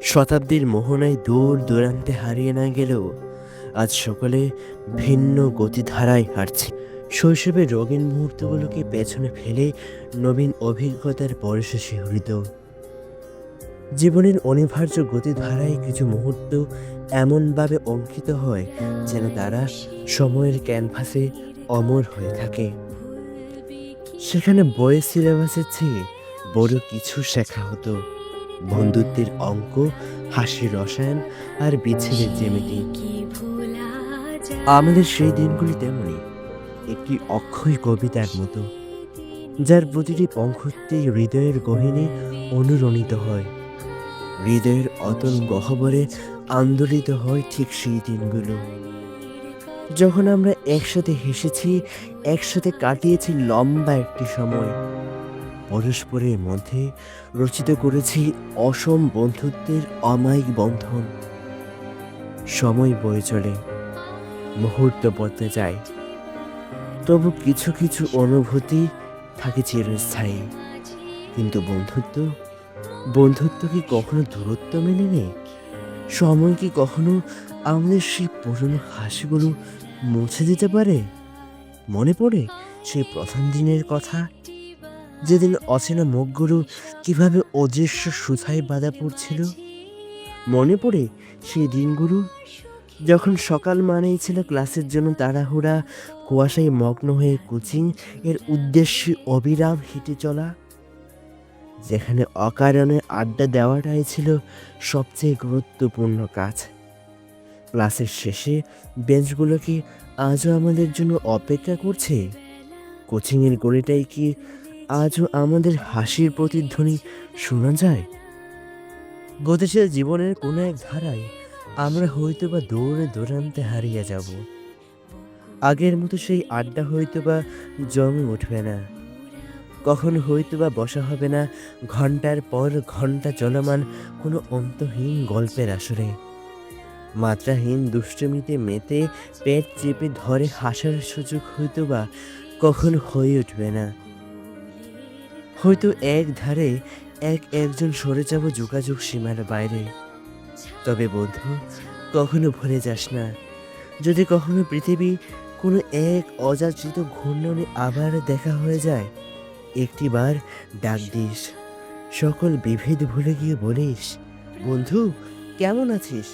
শতাব্দীর মোহনায় দূর দূরান্তে হারিয়ে না গেলেও আজ সকলে ভিন্ন গতিধারায় হাঁটছে। শৈশবের রঙিন মুহূর্তগুলোকে পেছনে ফেলে নবীন অভিজ্ঞতার পরশে শিহরিত। জীবনের অনিবার্য গতিধারায় কিছু মুহূর্ত এমনভাবে অঙ্কিত হয় যেন তারা সময়ের ক্যানভাসে অমর হয়ে থাকে। সেখানে বইয়ের সিলেবাসের চেয়ে বড় কিছু শেখা হতো। বন্ধুত্বের অঙ্ক, হাসির রসায়ন আর বিচ্ছেদের জ্যামিতি। আমাদের সেই দিনগুলি তেমনি একটি অক্ষয় কবিতার মতো, যার প্রতিটি পঙ্খতেই হৃদয়ের গহীনে অনুরণিত হয়, হৃদয়ের অতল গহ্বরে আন্দোলিত হয় ঠিক সেই দিনগুলো যখন আমরা একসাথে হেসেছি, একসাথে কাটিয়েছি লম্বা একটি সময়, পরস্পরের মধ্যে রচিত করেছি অসম বন্ধুত্বের অমায়িক বন্ধন। সময় বয়ে চলে, মুহূর্ত বদলে যায়, তবু কিছু কিছু অনুভূতি থাকে চিরস্থায়ী। কিন্তু বন্ধুত্ব কি কখনো দূরত্ব মেনে নেয়? সময় কি কখনো আমাদের সেই পুরনো হাসিগুলো মুছে দিতে পারে? মনে পড়ে সেই প্রথম দিনের কথা, যেদিন অচেনা মুখগুলো কিভাবে অদৃশ্য সুতায় বাঁধা পড়ছিল। মনে পড়ে সেই দিনগুলো যখন সকাল মানেই ছিল ক্লাসের জন্য তাড়াহুড়া, কুয়াশায় মগ্ন হয়ে কোচিং এর উদ্দেশ্যে অবিরাম হেঁটে চলা, যেখানে অকারণে আড্ডা দেওয়াটাই ছিল সবচেয়ে গুরুত্বপূর্ণ কাজ। ক্লাসের শেষে বেঞ্চগুলো কি আজও আমাদের জন্য অপেক্ষা করছে? কোচিংয়ের গলিটাই কি আজও আমাদের হাসির প্রতিধ্বনি শোনা যায়? গতিশীল জীবনের কোনো এক ধারায় আমরা হয়তোবা দৌড়ে দৌড়ান্তে হারিয়ে যাব। আগের মতো সেই আড্ডা হয়তোবা জমে উঠবে না, কখনো হয়তোবা বসা হবে না ঘন্টার পর ঘন্টা চলমান কোনো অন্তহীন গল্পের আসরে। মাত্রাহীন দুষ্টুমিতে মেতে পেট চেপে ধরে হাসার সুযোগ হয়তোবা কখনো হয়ে উঠবে না। হয়তো এক ধারে একজন সরে যাব যোগাযোগ সীমার বাইরে। তবে বন্ধু, কখনো ভুলে যাস না, যদি কখনো পৃথিবী কোনো এক অযাচিত ঘূর্ণনে আবার দেখা হয়ে যায়, একটিবার ডাক দিস, সকল বিভেদ ভুলে গিয়ে বলিস, বন্ধু কেমন আছিস?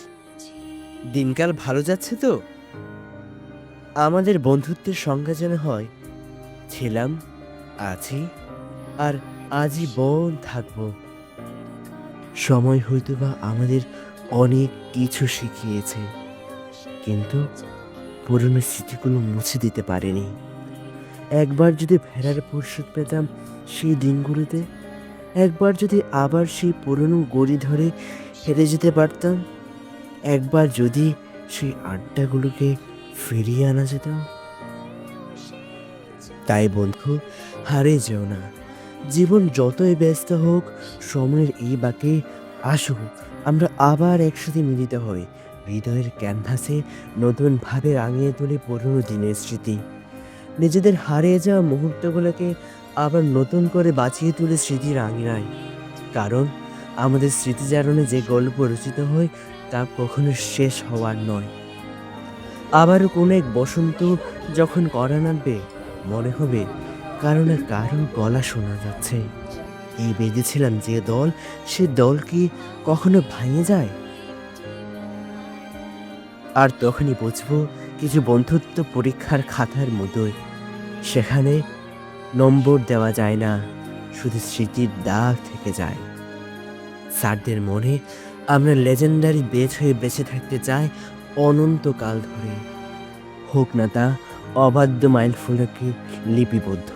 দিনকাল ভালো যাচ্ছে তো? আমাদের বন্ধুত্বের সংজ্ঞা যেন হয় ছিলাম, আছি আর আজীবন থাকবো। সময় হয়তোবা আমাদের অনেক কিছু শিখিয়েছে, কিন্তু পুরনো স্মৃতিগুলো মুছে দিতে পারেনি। একবার যদি ফেরার ফুরসত পেতাম সেই দিনগুলোতে, একবার যদি আবার সেই পুরনো গড়ি ধরে হেঁটে যেতে পারতাম, একবার যদি সেই আড্ডাগুলোকে ফিরিয়ে আনা যেত। তাই বন্ধু, হারিয়ে যেও না। জীবন যতই ব্যস্ত হোক, সময়ের এই বাঁকে আসুক আমরা আবার একসাথে মিলিত হই, হৃদয়ের ক্যানভাসে নতুনভাবে রাঙিয়ে তুলি পুরনো দিনের স্মৃতি। নিজেদের হারিয়ে যাওয়া মুহূর্তগুলোকে আবার নতুন করে বাঁচিয়ে তুলে স্মৃতির আঙিনায়। কারণ আমাদের স্মৃতিচারণে যে গল্প রচিত হয় তা কখনো শেষ হওয়ার নয়। আবারও কোনো এক বসন্ত যখন কড়া নামবে, মনে হবে কারো না কারো গলা শোনা যাচ্ছে। এই বেঁধেছিলাম যে দল, সে দল কি কখনো ভেঙে যায়? আর তখনই বুঝবো কিছু বন্ধুত্ব পরীক্ষার খাতার মতোই, সেখানে নম্বর দেওয়া যায় না, শুধু স্মৃতির দাগ থেকে যায়। স্যারদের মনে আমরা লেজেন্ডারি বেচ হয়ে বেঁচে থাকতে চাই অনন্তকাল ধরে, হোক না তা অবাধ্য মাইল ফলকে লিপিবদ্ধ।